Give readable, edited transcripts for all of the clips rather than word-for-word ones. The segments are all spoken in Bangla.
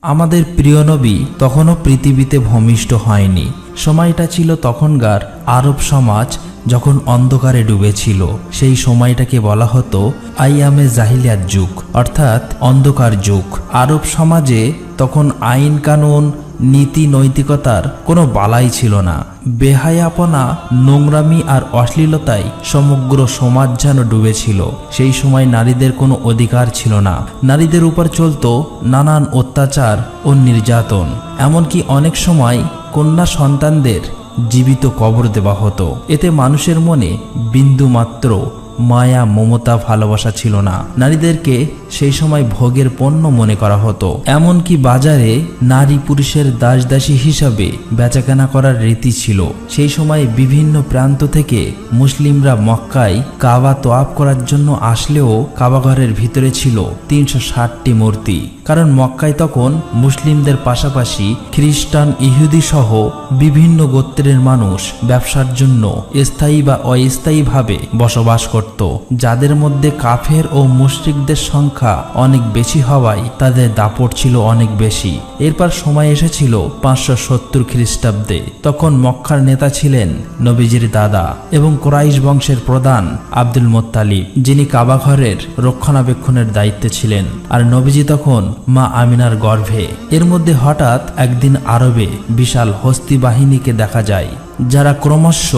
আমাদের প্রিয় নবী তখনও পৃথিবীতে ভূমিষ্ঠ হয়নি। সময়টা ছিল তখনকার আরব সমাজ যখন অন্ধকারে ডুবেছিল। সেই সময়টাকে বলা হতো আইয়ামে জাহিলিয়াত যুগ, অর্থাৎ অন্ধকার যুগ। আরব সমাজে তখন আইন কানুন নীতি নৈতিকতার কোনো বালাই ছিল না। বেহায়াপনা, নোংরামি আর অশ্লীলতায় সমগ্র সমাজ যেন ডুবেছিল। সেই সময় নারীদের কোনো অধিকার ছিল না। নারীদের উপর চলত নানান অত্যাচার ও নির্যাতন। এমনকি অনেক সময় কন্যা সন্তানদের জীবিত কবর দেওয়া হতো। এতে মানুষের মনে বিন্দুমাত্র মায়া, মমতা, ভালোবাসা ছিল না। নারীদেরকে সেই সময় ভোগের পণ্য মনে করা হতো। এমনকি বাজারে নারী পুরুষের দাসদাসী হিসাবে বেচাকেনা করার রীতি ছিল। সেই সময় বিভিন্ন প্রান্ত থেকে মুসলিমরা মক্কায় কাবা তোয়াফ করার জন্য আসলেও কাবাঘরের ভিতরে ছিল ৩৬০টি মূর্তি। কারণ মক্কায় তখন মুসলিমদের পাশাপাশি খ্রিস্টান, ইহুদি সহ বিভিন্ন গোত্রের মানুষ ব্যবসার জন্য স্থায়ী বা অস্থায়ীভাবে বসবাস করত, যাদের মধ্যে কাফের ও মুশরিকদের সংখ্যা অনেক বেশি হওয়ায় তাদের দাপট ছিল অনেক বেশি। এরপর সময় এসেছিল ৫৭০ খ্রিস্টাব্দে। তখন মক্কার নেতা ছিলেন নবীজির দাদা এবং কুরাইশ বংশের প্রধান আব্দুল মুত্তালিব, যিনি কাবাঘরের রক্ষণাবেক্ষণের দায়িত্বে ছিলেন। আর নবীজি তখন মা আমিনার গর্ভে। এর মধ্যে হঠাৎ একদিন আরবে বিশাল হস্তি বাহিনীকে দেখা যায়, যারা ক্রমশ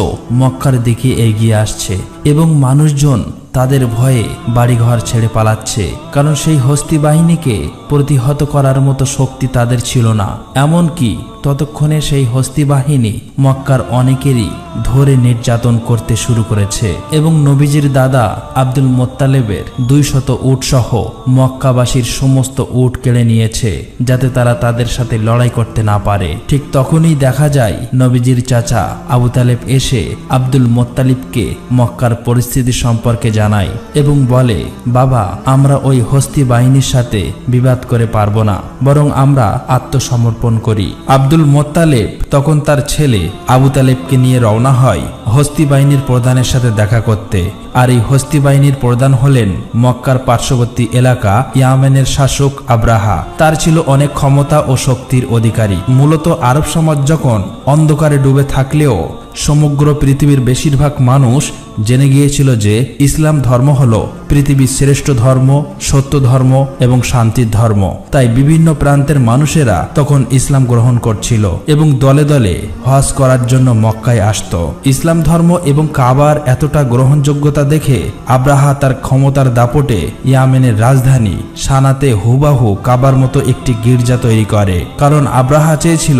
মক্কার দিকে এগিয়ে আসছে এবং মানুষজন তাদের ভয়ে বাড়িঘর ছেড়ে পালাচ্ছে। কারণ সেই হস্তি বাহিনীকে প্রতিহত করার মতো শক্তি তাদের ছিল না। এমনকি ততক্ষণে সেই হস্তি বাহিনী মক্কার অনেকেরই ধরে নির্যাতন করতে শুরু করেছে এবং নবীজির দাদা আব্দুল মোত্তালেবের ২০০ উট সহ মক্কাবাসীর সমস্ত উট কেড়ে নিয়েছে, যাতে তারা তাদের সাথে লড়াই করতে না পারে। ঠিক তখনই দেখা যায় নবীজির চাচা আবু তালেব এসে আব্দুল মোত্তালিবকে মক্কার পরিস্থিতি সম্পর্কে জানায় এবং বলে, বাবা, আমরা ওই হস্তি বাহিনীর সাথে বিবাদ করে পারবো না, বরং আমরা আত্মসমর্পণ করি। আব্দুল মোত্তালেব তখন তার ছেলে আবু তালেবকে নিয়ে রওনা হয় হস্তি বাহিনীর প্রধানের সাথে দেখা করতে। আর এই হস্তি বাহিনীর প্রধান হলেন মক্কার পার্শ্ববর্তী এলাকা ইয়ামেনের শাসক আব্রাহা। তার ছিল অনেক ক্ষমতা ও শক্তির অধিকারী। মূলত আরব সমাজ যখন অন্ধকারে ডুবে থাকলেও সমগ্র পৃথিবীর বেশিরভাগ মানুষ জেনে গিয়েছিল যে ইসলাম ধর্ম হলো পৃথিবীর শ্রেষ্ঠ ধর্ম, সত্য ধর্ম এবং শান্তির ধর্ম। তাই বিভিন্ন প্রান্তের মানুষেরা তখন ইসলাম গ্রহণ করছিল এবং দলে দলে হজ করার জন্য মক্কায় আসত। ইসলাম ধর্ম এবং কাবার এতটা গ্রহণযোগ্যতা দেখে আব্রাহা তার ক্ষমতার দাপটে ইয়ামেনের রাজধানী সানাতে হুবাহু কাবার মতো একটি গির্জা তৈরি করে। কারণ আব্রাহা চেয়েছিল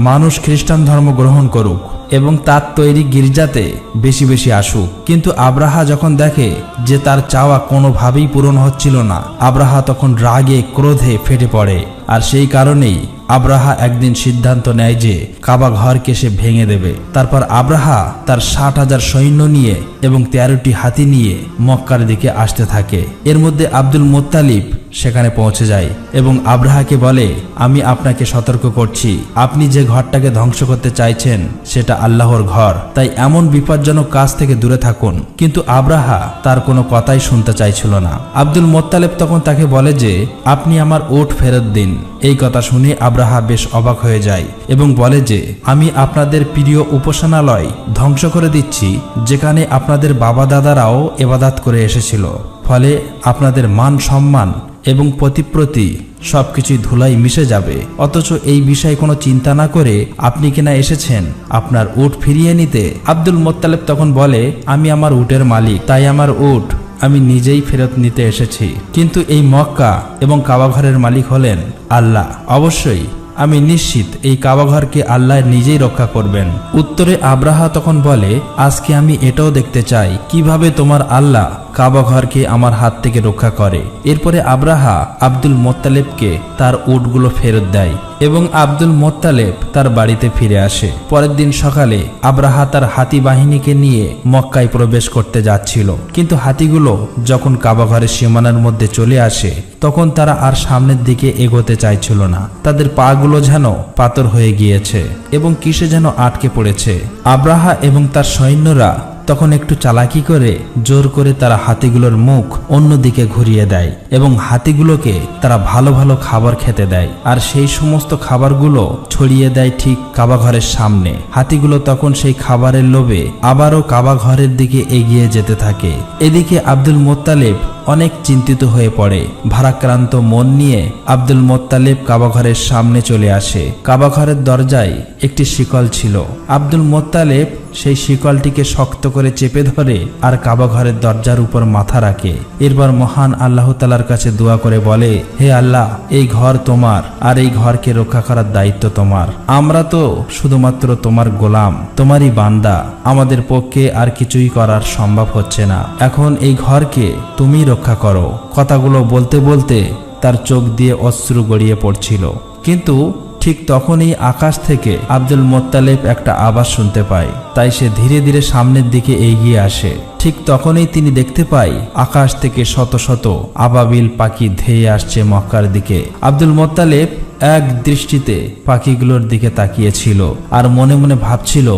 মানুষ খ্রিস্টান ধর্ম গ্রহণ করুক এবং তার তৈরি গির্জাতে বেশি বেশি আসুক। কিন্তু আব্রাহা যখন দেখে যে তার চাওয়া কোনোভাবেই পূরণ হচ্ছিল না, আব্রাহা তখন রাগে ক্রোধে ফেটে পড়ে। আর সেই কারণেই আব্রাহা একদিন সিদ্ধান্ত নেয় যে কাবা ঘরকে সে ভেঙে দেবে। তারপর আব্রাহা তার ৬০,০০০ সৈন্য নিয়ে এবং ১৩টি হাতি নিয়ে মক্কার দিকে আসতে থাকে। এর মধ্যে আব্দুল মুত্তালিব সেখানে পৌঁছে যায় এবং আব্রাহাকে বলে, আমি আপনাকে সতর্ক করছি, আপনি যে ঘরটাকে ধ্বংস করতে চাইছেন সেটা আল্লাহর ঘর, তাই এমন বিপজ্জনক কাজ থেকে দূরে থাকুন। কিন্তু আব্রাহা তার কোনো কথাই শুনতে চাইছিল না। আব্দুল মুত্তালিব তখন তাকে বলে যে আপনি আমার উট ফেরত দিন। এই কথা শুনে আব্রাহা বেশ অবাক হয়ে যায় এবং বলে যে আমি আপনাদের প্রিয় উপাসনালয় ধ্বংস করে দিচ্ছি, যেখানে আপনাদের বাবা দাদারাও ইবাদত করে এসেছিল। ফলে আপনাদের মান সম্মান এবং প্রতিপ্রতি সবকিছুই ধুলাই মিশে যাবে। অথচ এই বিষয়ে কোনো চিন্তা না করে আপনি কিনা এসেছেন আপনার উট ফিরিয়ে নিতে। আব্দুল মুত্তালিব তখন বলে, আমি আমার উটের মালিক, তাই আমার উট আমি নিজেই ফেরত নিতে এসেছি। কিন্তু এই মক্কা এবং কাবাঘরের মালিক হলেন আল্লাহ। অবশ্যই আমি নিশ্চিত এই কাবাঘরকে আল্লাহ নিজেই রক্ষা করবেন। উত্তরে আব্রাহা তখন বলে, আজকে আমি এটাও দেখতে চাই কিভাবে তোমার আল্লাহ কাবাঘরকে আমার হাত থেকে রক্ষা করে। এরপরে আব্রাহা আব্দুল মোত্তালেবকে তার উটগুলো ফেরত দেয় এবং আব্দুল মোত্তালেব তার বাড়িতে ফিরে আসে। পরের দিন সকালে আব্রাহা তার হাতি বাহিনীকে নিয়ে মক্কায় প্রবেশ করতে যাচ্ছিল। কিন্তু হাতিগুলো যখন কাবাঘরের সীমানার মধ্যে চলে আসে, তখন তারা আর সামনের দিকে এগোতে চাইছিল না। তাদের পাগুলো যেন পাথর হয়ে গিয়েছে এবং কিসে যেন আটকে পড়েছে। আব্রাহা এবং তার সৈন্যরা তখন একটু চালাকি করে জোর করে তারা হাতিগুলোর মুখ অন্যদিকে ঘুরিয়ে দেয় এবং হাতিগুলোকে তারা ভালো ভালো খাবার খেতে দেয় আর সেই সমস্ত খাবারগুলো ছড়িয়ে দেয় ঠিক কাবা ঘরের সামনে। হাতিগুলো তখন সেই খাবারের লোভে আবারও কাবা ঘরের দিকে এগিয়ে যেতে থাকে। এদিকে আব্দুল মোত্তালেব অনেক চিন্তিত হয়ে পড়ে। ভারাক্রান্ত মন নিয়ে আব্দুল মোত্তালেব কাবা ঘরের সামনে চলে আসে। কাবা ঘরের দরজায় একটি শিকল ছিল। আব্দুল মোত্তালেব সেই শিকলটিকে শক্ত করে চেপে ধরে আর কাবা ঘরের দরজার উপর মাথা রাখে। এরপর মহান আল্লাহ তাআলার কাছে দোয়া করে বলে, হে আল্লাহ, এই ঘর তোমার আর এই ঘরকে রক্ষা করার দায়িত্ব তোমার। আমরা তো শুধুমাত্র তোমার গোলাম, তোমারই বান্দা। আমাদের পক্ষে আর কিছুই করার সম্ভব হচ্ছে না। এখন এই ঘরকে তুমি রক্ষা করো। কথাগুলো বলতে বলতে তার চোখ দিয়ে অশ্রু গড়িয়ে পড়ছিল। কিন্তু ঠিক তখনই আকাশ থেকে আব্দুল মোত্তালেব একটা আওয়াজ শুনতে পায়। তাই সে ধীরে ধীরে সামনের দিকে এগিয়ে আসে। ঠিক তখনই তিনি দেখতে পায় আকাশ থেকে শত শত আবাবিল পাখি ধেয়ে আসছে মক্কার দিকে। আব্দুল মোত্তালেব এক দৃষ্টিতে পাখিগুলোর দিকে তাকিয়েছিল আর মনে মনে ভাবছিল,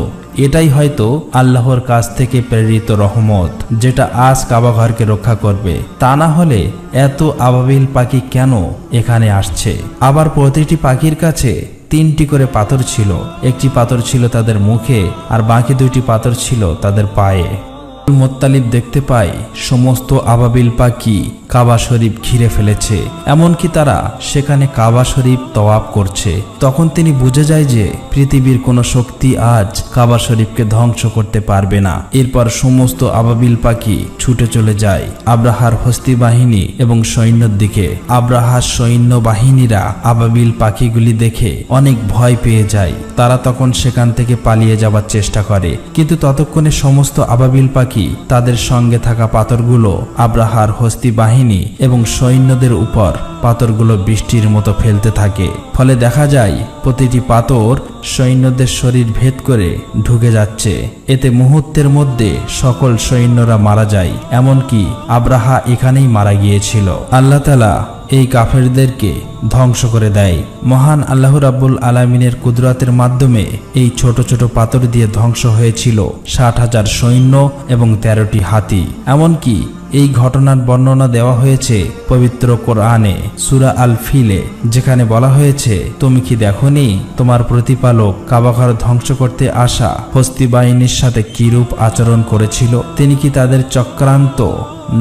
এটাই হয়তো আল্লাহর কাছ থেকে প্রেরিত রহমত, যেটা আজ কাবা ঘরকে রক্ষা করবে। তা না হলে এত আবাবিল পাখি কেন এখানে আসছে? আবার প্রতিটি পাখির কাছে 3টি করে পাথর ছিল। একটি পাথর ছিল তাদের মুখে আর বাকি 2টি পাথর ছিল তাদের পায়ে। মোত্তালিব দেখতে পায় সমস্ত আবাবিল পাখি কাবা শরীফ ঘিরে ফেলেছে, এমনকি তারা সেখানে কাবা শরীফ তওয়াব করছে। তখন তিনি বুঝে যায় যে পৃথিবীর কোনো শক্তি আজ কাবা শরীফকে ধ্বংস করতে পারবে না। এরপর সমস্ত আবাবিল পাখি ছুটে চলে যায় আব্রাহার হস্তি বাহিনী এবং সৈন্যর দিকে। আব্রাহার সৈন্য বাহিনীরা আবাবিল পাখিগুলি দেখে অনেক ভয় পেয়ে যায়। তারা তখন সেখান থেকে পালিয়ে যাবার চেষ্টা করে, কিন্তু ততক্ষণে সমস্ত আবাবিল পাখি তাদের সঙ্গে থাকা পাথরগুলো আব্রাহার হস্তি বাহিনী এবং সৈন্যদের উপর পাথরগুলো বৃষ্টির মতো ফেলতে থাকে। ফলে দেখা যায় প্রতিটি পাথর সৈন্যদের শরীর ভেদ করে ঢুকে যাচ্ছে। এতে মুহূর্তের মধ্যে সকল সৈন্যরা মারা যায়, এমনকি আব্রাহা এখানেই মারা গিয়েছিল। আল্লাহ তাআলা এই কাফেরদেরকে ধ্বংস করে দেয়। মহান আল্লাহ রাব্বুল আলামিনের কুদরতের মাধ্যমে এই ছোট ছোট পাথর দিয়ে ধ্বংস হয়েছিল 60,000 সৈন্য এবং 13টি হাতি। এমনকি এই ঘটনার বর্ণনা দেওয়া হয়েছে পবিত্র কোরআনে সূরা আল ফিলে, যেখানে বলা হয়েছে, তুমি কি দেখোনি তোমার প্রতিপালক কাবা ঘর ধ্বংস করতে আসা হস্তি বাহিনীর সাথে কিরূপ আচরণ করেছিল? তিনি কি তাদের চক্রান্ত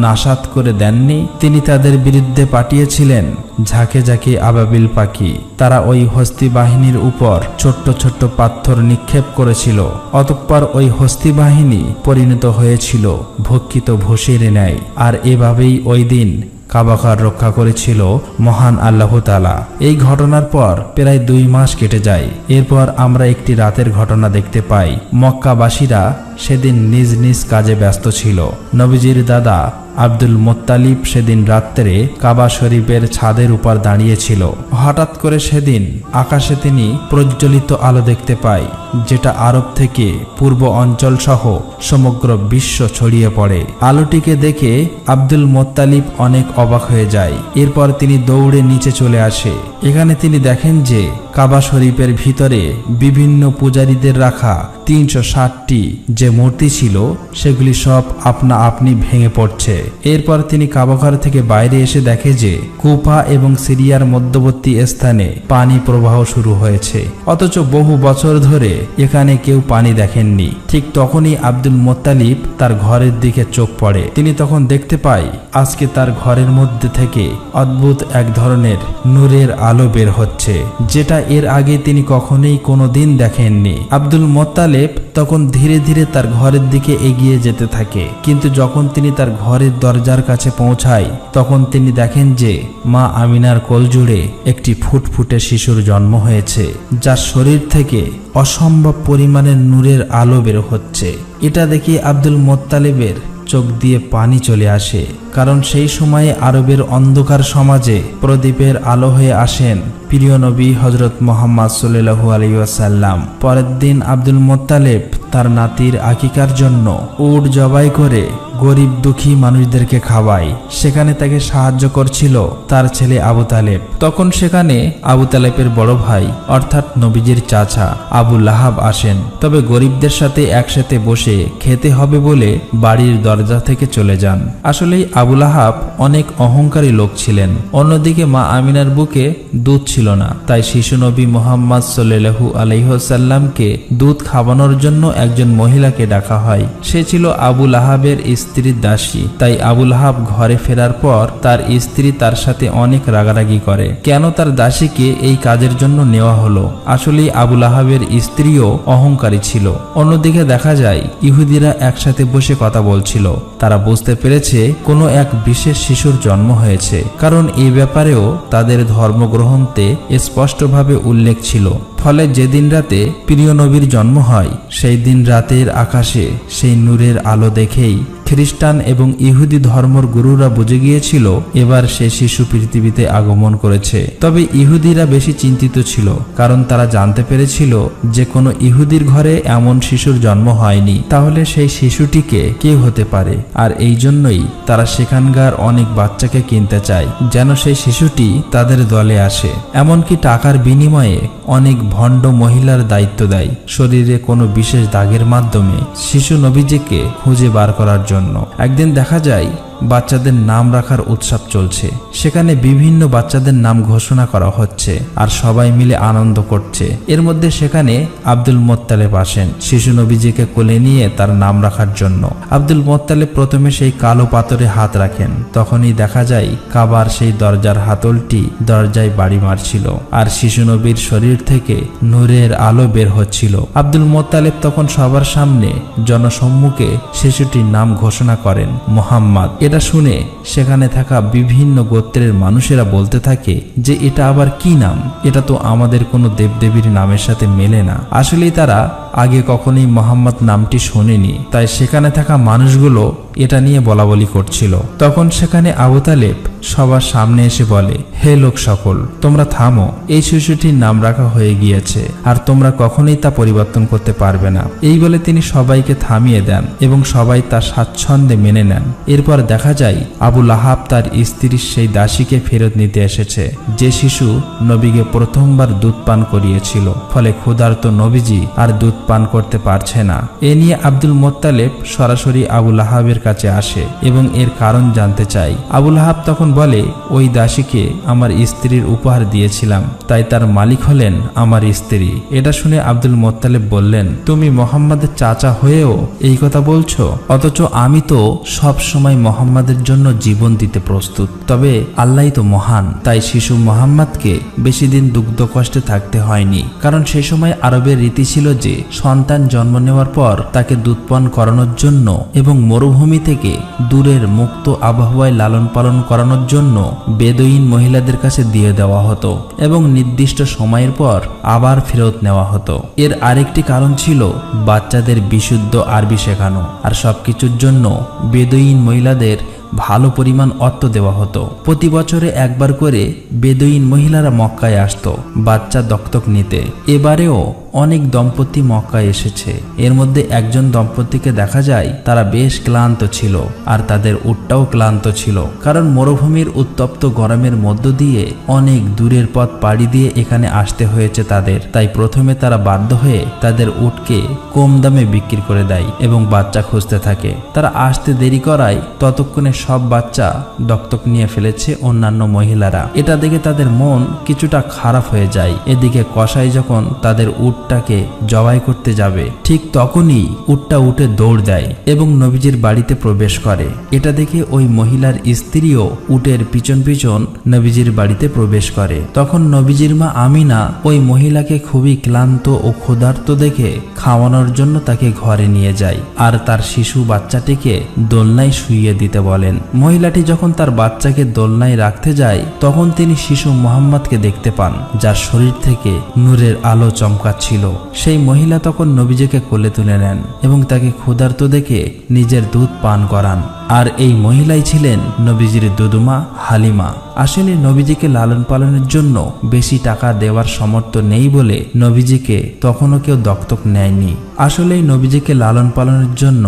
নাশাত করে দেননি? তিনি তাদের বিরুদ্ধে পাঠিয়েছিলেন ঝাঁকে ঝাঁকে আবাবিল পাখি। তারা ওই হস্তি বাহিনীর উপর ছোট্ট ছোট্ট পাথর নিক্ষেপ করেছিল। অতঃপর ওই হস্তি বাহিনী পরিণত হয়েছিল ভক্ষিত ভূষির ন্যায়। আর এভাবেই ওই দিন কাবা ঘর রক্ষা করেছিল মহান আল্লাহ তাআলা। এই ঘটনার পর প্রায় 2 মাস কেটে যায়। এরপর আমরা একটি রাতের ঘটনা দেখতে পাই। মক্কাবাসীরা সেদিন নিজ নিজ কাজে ব্যস্ত ছিল। নবীজির দাদা আব্দুল মোত্তালিব সেদিন রাত্রে কাবা শরীফের ছাদের উপর দাঁড়িয়েছিল। হঠাৎ করে সেদিন আকাশে তিনি প্রজ্বলিত আলো দেখতে পায়, যেটা আরব থেকে পূর্ব অঞ্চল সহ সমগ্র বিশ্ব ছড়িয়ে পড়ে। আলোটিকে দেখে আব্দুল মোত্তালিব অনেক অবাক হয়ে যায়। এরপর তিনি দৌড়ে নিচে চলে আসে। এখানে তিনি দেখেন যে কাবা শরীফের ভিতরে বিভিন্ন পূজারীদের রাখা 360টি যে মূর্তি ছিল সেগুলি সব আপনা আপনি ভেঙে পড়ছে। এরপর তিনি কাবাঘর থেকে বাইরে এসে দেখে যে কুফা এবং সিরিয়ার মধ্যবর্তী স্থানে পানি প্রবাহ শুরু হয়েছে, অথচ বহু বছর ধরে এখানে কেউ পানি দেখেননি। ঠিক তখনই আব্দুল মোত্তালিব তার ঘরের দিকে চোখ পড়ে। তিনি তখন দেখতে পায় আজকে তার ঘরের মধ্যে থেকে অদ্ভুত এক ধরনের নূরের আলো বের হচ্ছে, যেটা এর আগে তিনি কখনোই কোনোদিন দেখেননি। আব্দুল মোত্তালেব তখন ধীরে ধীরে তার ঘরের দিকে এগিয়ে যেতে থাকে, কিন্তু যখন তিনি তার ঘরের দরজার কাছে পৌঁছায় তখন তিনি দেখেন যে মা আমিনার কোল জুড়ে একটি ফুটফুটে শিশুর জন্ম হয়েছে, যার শরীর থেকে অসম্ভব পরিমাণের নূরের আলো বের হচ্ছে। এটা দেখে আব্দুল মোত্তালেবের চোখ দিয়ে পানি চলে আসে, কারণ সেই সময়ে আরবের অন্ধকার সমাজে প্রদীপের আলো হয়ে আসেন প্রিয় নবী হযরত মুহাম্মদ সাল্লাল্লাহু আলাইহি ওয়াসাল্লাম। পরের দিন আব্দুল মোত্তালেব তার নাতির আকিকার জন্য উট জবাই করে গরিব দুঃখী মানুষদেরকে খাওয়ায়। সেখানে তাকে সাহায্য করছিল তার ছেলে আবু তালেব। তখন সেখানে আবু তালেবের বড় ভাই অর্থাৎ নবীজির চাচা আবু লাহাব আসেন। তবে গরিবদের সাথে একসাথে বসে খেতে হবে বলে বাড়ির দরজা থেকে চলে যান। আসলেই আবু লাহাব অনেক অহংকারী লোক ছিলেন। অন্যদিকে মা আমিনার বুকে দুধ ছিল না, তাই শিশু নবী মুহাম্মদ সাল্লাল্লাহু আলাইহি ওয়াসাল্লামকে দুধ খাওয়ানোর জন্য একজন মহিলাকে ডাকা হয়। সে ছিল আবু লাহাবের স্ত্রীর দাসী। তাই আবু লাহাব ঘরে ফেরার পর তার স্ত্রী তার সাথে অনেক রাগারাগি করে, কেন তার দাসীকে এই কাজের জন্য নেওয়া হলো। আসলে আবু লাহাবের স্ত্রীও অহংকারী ছিল। অন্যদিকে দেখা যায় ইহুদিরা একসাথে বসে কথা বলছিল। তারা বুঝতে পেরেছে কোনো এক বিশেষ শিশুর জন্ম হয়েছে, কারণ এই ব্যাপারেও তাদের ধর্মগ্রন্থে স্পষ্টভাবে উল্লেখ ছিল। ফলে যেদিন রাতে প্রিয় নবীর জন্ম হয়, সেই দিন রাতের আকাশে সেই নূরের আলো দেখেই খ্রিস্টান এবং ইহুদি ধর্মের গুরুরা বুঝে গিয়েছিল এবার সে শিশু পৃথিবীতে আগমন করেছে। তবে ইহুদিরা বেশি চিন্তিত ছিল, কারণ তারা জানতে পেরেছিল যে কোনো ইহুদির ঘরে এমন শিশুর জন্ম হয়নি, তাহলে সেই শিশুটিকে কে হতে পারে। আর এই জন্যই তারা সেখানকার অনেক বাচ্চাকে কিনতে চায়, যেন সেই শিশুটি তাদের দলে আসে। এমনকি টাকার বিনিময়ে অনেক ভণ্ড মহিলার দায়িত্ব দেয় শরীরে কোনো বিশেষ দাগের মাধ্যমে শিশু নবীজিকে খুঁজে বার করার জন্য। একদিন দেখা যায় বাচ্চাদের নাম রাখার উৎসব চলছে। সেখানে বিভিন্ন বাচ্চাদের নাম ঘোষণা করা হচ্ছে আর সবাই মিলে আনন্দ করছে। এর মধ্যে সেখানে আব্দুল মোত্তালেব আসেন শিশু নবীজিকে কোলে নিয়ে তার নাম রাখার জন্য। আব্দুল মোত্তালেব প্রথমে সেই কালো পাথরে হাত রাখেন। তখনই দেখা যায় কাবার সেই দরজার হাতলটি দরজায় বাড়ি মারছিল আর শিশু নবীর শরীর থেকে নূরের আলো বের হচ্ছিল। আব্দুল মোত্তালেব তখন সবার সামনে জনসম্মুখে শিশুটির নাম ঘোষণা করেন মুহাম্মদ। এটা শুনে সেখানে থাকা বিভিন্ন গোত্রের মানুষেরা বলতে থাকে যে এটা আবার কি নাম, এটা তো আমাদের কোনো দেবদেবীর নামের সাথে মেলে না। আসলেই তারা আগে কখনোই মোহাম্মদ নামটি শোনেনি, তাই সেখানে থাকা মানুষগুলো এটা নিয়ে বলাবলি করছিল। তখন সেখানে আবু তালেব সবার সামনে এসে বলে, হে লোক সকল, তোমরা থামো, এই শিশুটির নাম রাখা হয়ে গিয়েছে আর তোমরা কখনোই তা পরিবর্তন করতে পারবে না। এই বলে তিনি সবাইকে থামিয়ে দেন এবং সবাই তা স্বাচ্ছন্দ্যে মেনে নেন। এরপর দেখা যায় আবু লাহাব তার স্ত্রীর সেই দাসীকে ফেরত নিতে এসেছে, যে শিশু নবীকে প্রথমবার দুধ পান করিয়েছিল। ফলে ক্ষুধার্ত নবীজি আর দুধ পান করতে পারছে না। এ নিয়ে আব্দুল মোত্তালেব সরাসরি আবু লাহাবের কাছে আসে এবং এর কারণ জানতে চায়। আবু লাহাব তখন বলে, ওই দাসীকে আমার স্ত্রীর উপহার দিয়েছিলাম, তাই তার মালিক হলেন আমার স্ত্রী। এটা শুনে আব্দুল মোত্তালেব বললেন, তুমি মোহাম্মদের চাচা হয়েও এই কথা বলছো, অথচ আমি তো সব সময় মোহাম্মদের জন্য জীবন দিতে প্রস্তুত। তবে আল্লাহই তো মহান, তাই শিশু মোহাম্মদকে বেশি দিন দুগ্ধ কষ্টে থাকতে হয়নি। কারণ সে সময় আরবের রীতি ছিল যে সন্তান জন্ম নেওয়ার পর তাকে দুধপান করানোর জন্য এবং মরুভূমি থেকে দূরের মুক্ত আবহাওয়ায় লালন পালন করানোর জন্য বেদুইন মহিলাদের কাছে দিয়ে দেওয়া হতো এবং নির্দিষ্ট সময়ের পর আবার ফেরত নেওয়া হতো। এর আরেকটি কারণ ছিল বাচ্চাদের বিশুদ্ধ আরবি শেখানো, আর সবকিছুর জন্য বেদুইন মহিলাদের ভালো পরিমাণ অর্থ দেওয়া হতো। প্রতি বছরে একবার করে বেদুইন মহিলারা মক্কায় আসতো বাচ্চা দত্তক নিতে। এবারেও অনেক দম্পতি মক্কায় এসেছে। এর মধ্যে একজন দম্পতিকে দেখা যায় তারা বেশ ক্লান্ত ছিল আর তাদের উটটাও ক্লান্ত ছিল, কারণ মরুভূমির উত্তপ্ত গরমের মধ্য দিয়ে অনেক দূরের পথ পাড়ি দিয়ে এখানে আসতে হয়েছে তাদের। তাই প্রথমে তারা বাধ্য হয়ে তাদের উটকে কম দামে বিক্রি করে দেয় এবং বাচ্চা খুঁজতে থাকে। তারা আসতে দেরি করায় ততক্ষণে সব বাচ্চা দত্তক নিয়ে ফেলেছে অন্যান্য মহিলারা। এটা দেখে তাদের মন কিছুটা খারাপ হয়ে যায়। এদিকে কসাই যখন তাদের উটটাকে জবাই করতে যাবে, ঠিক তখনই উটটা উঠে দৌড় দেয় এবং নবীজির বাড়িতে প্রবেশ করে। এটা দেখে ওই মহিলার স্ত্রীও উটের পিছন পিছন নবীজির বাড়িতে প্রবেশ করে। তখন নবীজির মা আমিনা ওই মহিলাকে খুবই ক্লান্ত ও ক্ষুধার্ত দেখে খাওয়ানোর জন্য তাকে ঘরে নিয়ে যায় আর তার শিশু বাচ্চাটিকে দোলনায় শুইয়ে দিতে বলেন। মহিলাটি যখন তার বাচ্চাকে দোলনায় রাখতে যায়, তখন তিনি শিশু মোহাম্মদকে দেখতে পান, যার শরীর থেকে নূরের আলো চমকাচ্ছিল। সেই মহিলা তখন নবীজিকে কোলে তুলে নেন এবং তাকে ক্ষুধার্ত দেখে নিজের দুধ পান করান। আর এই মহিলাই ছিলেন নবীজির দুদমা হালিমা। আসলে নবীজিকে লালন পালনের জন্য বেশি টাকা দেওয়ার সামর্থ্য নেই বলে নবীজিকে তখনও কেউ দত্তক নেয়নি। আসলেই নবীজিকে লালন পালনের জন্য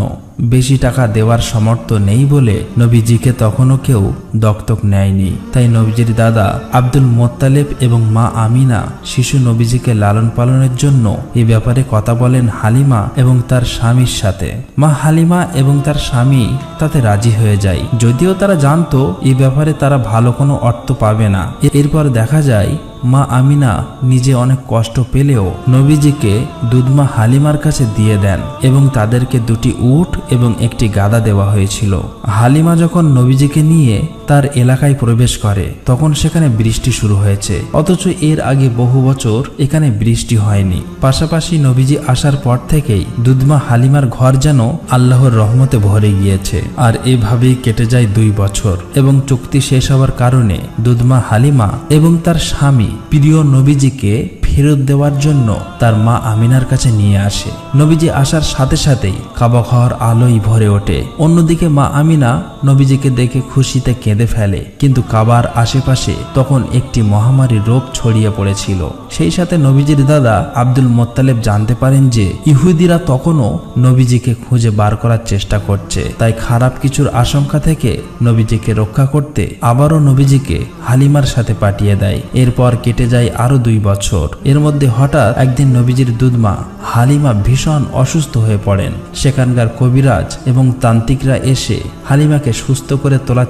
বেশি টাকা দেওয়ার সামর্থ্য নেই বলে নবীজিকে তখনও কেউ দত্তক নেয়নি। তাই নবীজির দাদা আব্দুল মোত্তালেব এবং মা আমিনা শিশু নবীজিকে লালন পালনের জন্য এই ব্যাপারে কথা বলেন হালিমা এবং তার স্বামীর সাথে। মা হালিমা এবং তার স্বামী তাতে রাজি হয়ে যায়, যদিও তারা জানতো এই ব্যাপারে তারা ভালো কোনো অর্থ পাবে না। এরপর দেখা যায় মা আমিনা নিজে অনেক কষ্ট পেলেও নবীজিকে দুধমা হালিমার কাছে দিয়ে দেন এবং তাদেরকে দুটি উট এবং একটি গাধা দেওয়া হয়েছিল। হালিমা যখন নবীজিকে নিয়ে তার এলাকায় প্রবেশ করে তখন সেখানে বৃষ্টি শুরু হয়েছে, অথচ এর আগে বহু বছর এখানে বৃষ্টি হয়নি। পাশাপাশি নবীজি আসার পর থেকেই দুধমা হালিমার ঘর যেন আল্লাহর রহমতে ভরে গিয়েছে। আর এভাবেই কেটে যায় 2 বছর এবং চুক্তি শেষ হওয়ার কারণে দুধমা হালিমা এবং তার স্বামী প্রিয় নবীজিকে ফেরত দেওয়ার জন্য তার মা আমিনার কাছে নিয়ে আসে। নবীজি আসার সাথে সাথেই কাবা ঘর আলোয় ভরে ওঠে। অন্যদিকে মা আমিনা নবীজিকে দেখে খুশিতে কেঁদে ফেলে, কিন্তু কাবার আশেপাশে তখন একটি মহামারী রোগ ছড়িয়ে পড়েছিল। সেই সাথে নবীজির দাদা আব্দুল মোত্তালেব জানতে পারেন যে ইহুদিরা তখনও নবীজিকে খুঁজে বার করার চেষ্টা করছে। তাই খারাপ কিছুর আশঙ্কা থেকে নবীজিকে রক্ষা করতে আবারও নবীজিকে হালিমার সাথে পাঠিয়ে দেয়। এরপর কেটে যায় আরো 2 বছর। এর মধ্যে হঠাৎ একদিন নবীজির দুধমা হালিমা ভীষণ অসুস্থ হয়ে পড়েন। সেখানকার কবিরাজ এবং তান্ত্রিকরা এসে হালিমাকে সুস্থ করে তোলার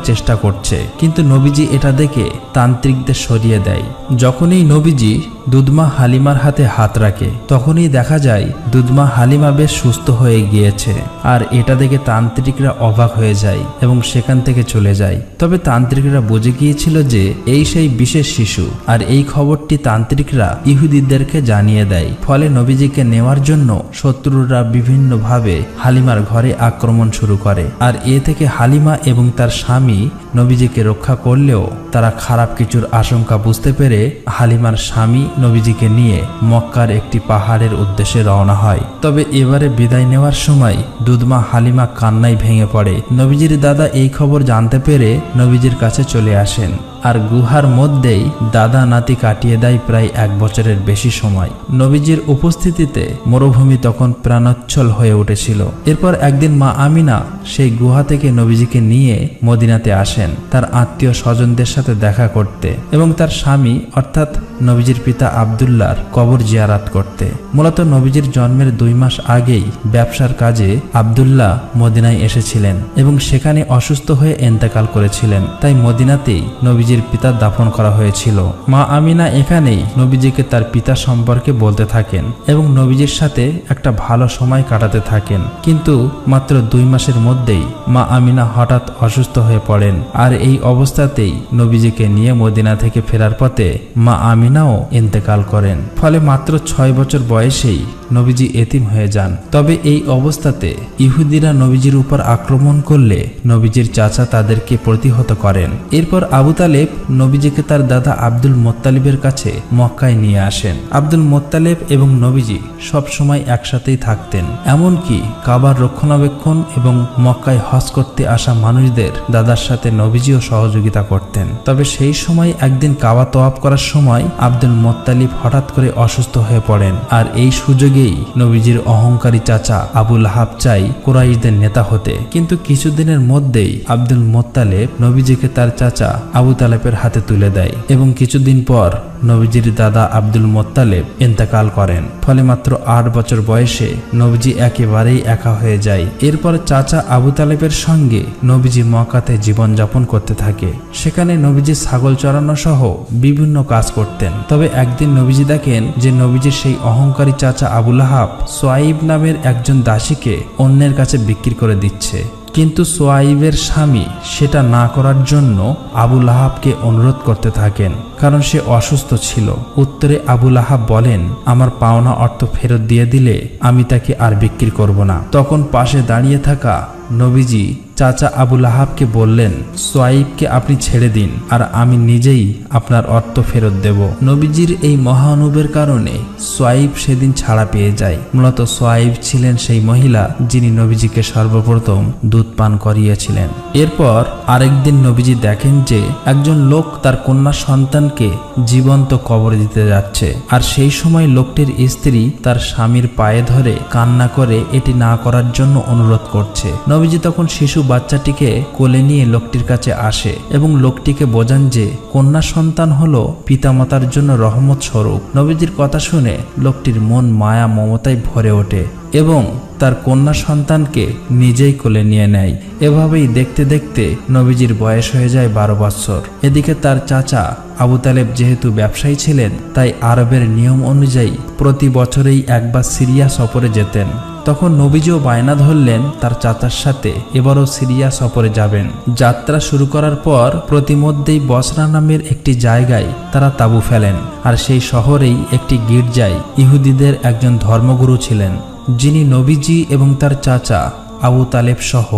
চেষ্টা করছে, কিন্তু নবীজি এটা দেখে তান্ত্রিকদের সরিয়ে দেয়। যখনই নবীজি দুধমা হালিমার হাতে হাত রাখে তখনই দেখা যায় দুধমা হালিমা বেশ সুস্থ হয়ে গিয়েছে। আর এটা দেখে তান্ত্রিকরা অবাক হয়ে যায় এবং সেখান থেকে চলে যায়। তবে তান্ত্রিকরা বুঝে গিয়েছিল যে এই সেই বিশেষ শিশু, আর এই খবরটি তান্ত্রিকরা ইহুদিদেরকে জানিয়ে দেয়। ফলে নবীজিকে নেওয়ার জন্য শত্রুরা বিভিন্নভাবে হালিমার ঘরে আক্রমণ শুরু করে। আর এ থেকে হালিমা এবং তার স্বামী নবীজিকে রক্ষা করলেও তারা খারাপ কিছুর আশঙ্কা বুঝতে পেরে হালিমার স্বামী নবীজিকে নিয়ে মক্কার একটি পাহাড়ের উদ্দেশ্যে রওনা হয়। তবে এবারে বিদায় নেওয়ার সময় দুধমা হালিমা কান্নায় ভেঙে পড়ে। নবীজির দাদা এই খবর জানতে পেরে নবীজির কাছে চলে আসেন, আর গুহার মধ্যেই দাদা নাতি কাটিয়ে দেয় প্রায় 1 বছরের বেশি সময়। নবীজির উপস্থিতিতে মরুভূমি তখন প্রাণোচ্ছল হয়ে উঠেছিল। এরপর একদিন মা আমিনা সেই গুহা থেকে নবীজিকে নিয়ে মদিনাতে আসেন তার আত্মীয় স্বজনদের সাথে দেখা করতে এবং তার স্বামী অর্থাৎ নবীজির পিতা আব্দুল্লাহর কবর জিয়ারাত করতে। মূলত নবীজির জন্মের 2 মাস আগেই ব্যবসার কাজে আব্দুল্লাহ মদিনায় এসেছিলেন এবং সেখানে অসুস্থ হয়ে ইন্তেকাল করেছিলেন। তাই মদিনাতেই নবীজির পিতা দাফন করা হয়েছিল। মা আমিনা এখানেই নবীজিকে তার পিতা সম্পর্কে বলতে থাকেন এবং নবীজির সাথে একটা ভালো সময় কাটাতে থাকেন। কিন্তু মাত্র 2 মাসের মধ্যেই মা আমিনা হঠাৎ অসুস্থ হয়ে পড়েন। আর এই অবস্থাতেই নবীজিকে নিয়ে মদিনা থেকে ফেরার পথে মা আমিনাও ইন্তেকাল করেন। ফলে মাত্র 6 বছর বয়সেই নবীজি এতিম হয়ে যান। তবে এই অবস্থাতে ইহুদিরা নবীজির উপর আক্রমণ করলে নবীজির চাচা তাদেরকে প্রতিহত করেন। এরপর আবু তালেব নবীজিকে তার দাদা আব্দুল মোত্তালিবের কাছে মক্কায় নিয়ে আসেন। আব্দুল মোত্তালেব এবং নবীজি সব সময় একসাথেই থাকতেন। এমনকি কাবার রক্ষণাবেক্ষণ এবং মক্কায় হজ করতে আসা মানুষদের দাদার সাথে নবীজিও সহযোগিতা করতেন। তবে সেই সময় একদিন কাবা তওয়াফ করার সময় আব্দুল মোত্তালিব হঠাৎ করে অসুস্থ হয়ে পড়েন। আর এই সুযোগেই নবীজির অহংকারী চাচা আবু লাহাব চাই কুরাইশদের নেতা হতে। কিন্তু কিছুদিনের মধ্যেই আব্দুল মোত্তালেব নবীজিকে তার চাচা আবু তালেবের হাতে তুলে দেয় এবং কিছুদিন পর নবীজির দাদা আব্দুল মোত্তালেব ইন্তেকাল করেন। ফলে মাত্র 8 বছর বয়সে নবীজি একেবারেই একা হয়ে যায়। এরপর চাচা আবু তালেবের সঙ্গে নবীজি মক্কাতে জীবনযাপন করতে থাকে। সেখানে নবীজি ছাগল চড়ানো সহ বিভিন্ন কাজ করতেন। তবে একদিন নবীজি দেখেন যে নবীজির সেই অহংকারী চাচা আবু লাহাব সোয়াইব নামের একজন দাসীকে অন্যের কাছে বিক্রি করে দিচ্ছে। কিন্তু সোয়াইবের স্বামী সেটা না করার জন্য আবু লাহাবকে অনুরোধ করতে থাকেন, কারণ সে অসুস্থ ছিল। উত্তরে আবু লাহাব বলেন, আমার পাওনা অর্থ ফেরত দিয়ে দিলে আমি তাকে আর বিক্রি করব না। তখন পাশে দাঁড়িয়ে থাকা নবীজি চাচা আবু লাহাবকে বললেন, সোয়াইবকে আপনি ছেড়ে দিন আর আমি নিজেই আপনার অর্থ ফেরত দেব। নবীজির এই মহানুভবের কারণে সোয়াইব সেদিন ছাড়া পেয়ে যায়। মূলত সোয়াইব ছিলেন সেই মহিলা যিনি নবীজিকে সর্বপ্রথম দুধ পান করিয়েছিলেন। এরপর আরেকদিন নবীজি দেখেন যে একজন লোক তার কন্যা সন্তানকে জীবন্ত কবরে দিতে যাচ্ছে, আর সেই সময় লোকটির স্ত্রী তার স্বামীর পায়ে ধরে কান্না করে এটি না করার জন্য অনুরোধ করছে। নবীজি তখন শিশু বাচ্চাটিকে কোলে নিয়ে লোকটির কাছে আসে এবং লোকটিকে বোঝান যে কন্যা সন্তান হলো পিতামাতার জন্য রহমত স্বরূপ। নবীজির কথা শুনে লোকটির মন মায়া মমতায় ভরে ওঠে এবং তার কন্যা সন্তানকে নিজেই কোলে নিয়ে নেয়। এভাবেই দেখতে দেখতে নবীজির বয়স হয়ে যায় 12 বছর। এদিকে তার চাচা আবু তালেব যেহেতু ব্যবসায়ী ছিলেন, তাই আরবের নিয়ম অনুযায়ী প্রতি বছরেই একবার সিরিয়া সফরে যেতেন। তখন নবীজিও বায়না ধরলেন তার চাচার সাথে এবারও সিরিয়া সফরে যাবেন। যাত্রা শুরু করার পর প্রতিমধ্যেই বসরা নামের একটি জায়গায় তারা তাঁবু ফেলেন, আর সেই শহরেই একটি গির্জায় ইহুদিদের একজন ধর্মগুরু ছিলেন, যিনি নবীজি এবং তার চাচা আবু তালেব সহ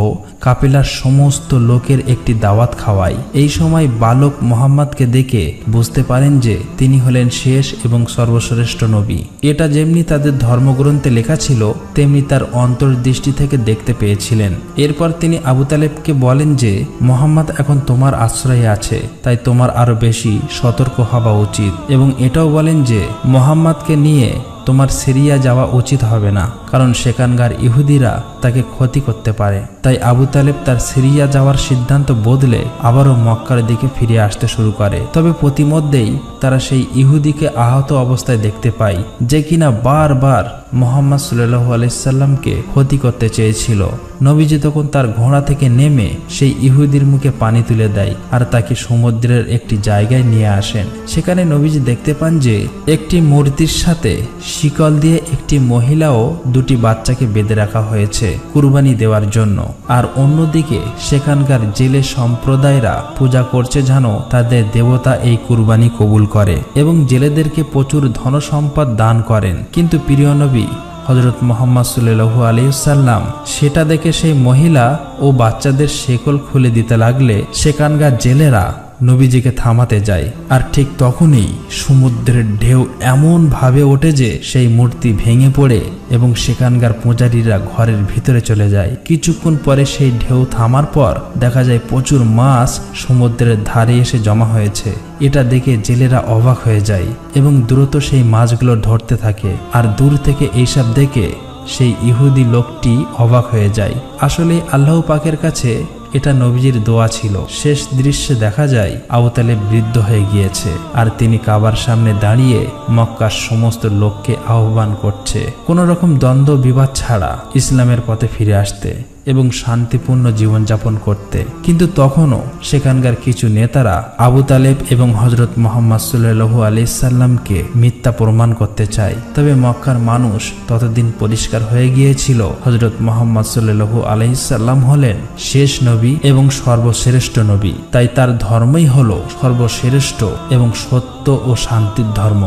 কাফেলার সমস্ত লোকের একটি দাওয়াত খাওয়ায়। এই সময় বালক মোহাম্মদকে দেখে বুঝতে পারেন যে তিনি হলেন শেষ এবং সর্বশ্রেষ্ঠ নবী। এটা যেমনি তাদের ধর্মগ্রন্থে লেখা ছিল, তেমনি তার অন্তর্দৃষ্টি থেকে দেখতে পেয়েছিলেন। এরপর তিনি আবু তালেবকে বলেন যে মোহাম্মদ এখন তোমার আশ্রয়ে আছে, তাই তোমার আরো বেশি সতর্ক হওয়া উচিত, এবং এটাও বলেন যে মোহাম্মদকে নিয়ে তোমার সিরিয়া যাওয়া উচিত হবে না, কারণ সেখানকার ইহুদিরা তাকে ক্ষতি করতে পারে। তাই আবু তালেব তার সিরিয়া যাওয়ার সিদ্ধান্ত বদলে আবারও মক্কার দিকে ফিরে আসতে শুরু করে। তবে প্রতিমধ্যেই তারা সেই ইহুদিকে আহত অবস্থায় দেখতে পায়, যে কিনা বারবার মুহাম্মদ সাল্লাল্লাহু আলাইহি সাল্লামকে ক্ষতি করতে চেয়েছিল। নবীজি তখন তার ঘোড়া থেকে নেমে সেই ইহুদির মুখে পানি তুলে দেয় আর তাকে সমুদ্রের একটি জায়গায় নিয়ে আসেন। সেখানে নবীজি দেখতে পান যে একটি মূর্তির সাথে শিকল দিয়ে একটি মহিলা ও দুটি বাচ্চাকে বেঁধে রাখা হয়েছে কুরবানি দেওয়ার জন্য, আর অন্যদিকে সেখানকার জেলে সম্প্রদায়রা পূজা করছে যেন তাদের দেবতা এই কুরবানি কবুল করে এবং জেলেদেরকে প্রচুর ধনসম্পদ দান করেন। কিন্তু প্রিয় নবী হযরত মুহাম্মদ সাল্লাল্লাহু আলাইহি সাল্লাম সেটা দেখে সেই মহিলা ও বাচ্চাদের শেকল খুলে দিতে লাগলে সেখানকার জেলেরা নবীজিকে থামাতে যায়, আর ঠিক তখনই সমুদ্রের ঢেউ এমন ভাবে ওঠে যে সেই মূর্তি ভেঙে পড়ে এবং সেখানকার পূজারীরা ঘরের ভিতরে চলে যায়। কিছুক্ষণ পরে সেই ঢেউ থামার পর দেখা যায় প্রচুর মাছ সমুদ্রের ধারে এসে জমা হয়েছে। এটা দেখে জেলেরা অবাক হয়ে যায় এবং দ্রুত সেই মাছগুলো ধরতে থাকে, আর দূর থেকে এইসব দেখে সেই ইহুদি লোকটি অবাক হয়ে যায়। আসলে আল্লাহ পাকের কাছে এটা নবীজির দোয়া ছিল। শেষ দৃশ্যে দেখা যায় আবু তালেব বৃদ্ধ হয়ে গিয়েছে, আর তিনি কাবার সামনে দাঁড়িয়ে মক্কার সমস্ত লোককে আহ্বান করছে কোনো রকম দ্বন্দ্ব বিবাদ ছাড়া ইসলামের পথে ফিরে আসতে এবং শান্তিপূর্ণ জীবনযাপন করতে। কিন্তু তখনও সেখানকার কিছু নেতারা আবু তালেব এবং হযরত মুহাম্মদ সাল্লাল্লাহু আলাইহি সাল্লামকে মিথ্যা প্রমাণ করতে চায়। তবে মক্কার মানুষ ততদিন পরিষ্কার হয়ে গিয়েছিল হযরত মুহাম্মদ সাল্লাল্লাহু আলাইহি সাল্লাম হলেন শেষ নবী এবং সর্বশ্রেষ্ঠ নবী, তাই তার ধর্মই হলো সর্বশ্রেষ্ঠ এবং সত্য ও শান্তির ধর্ম।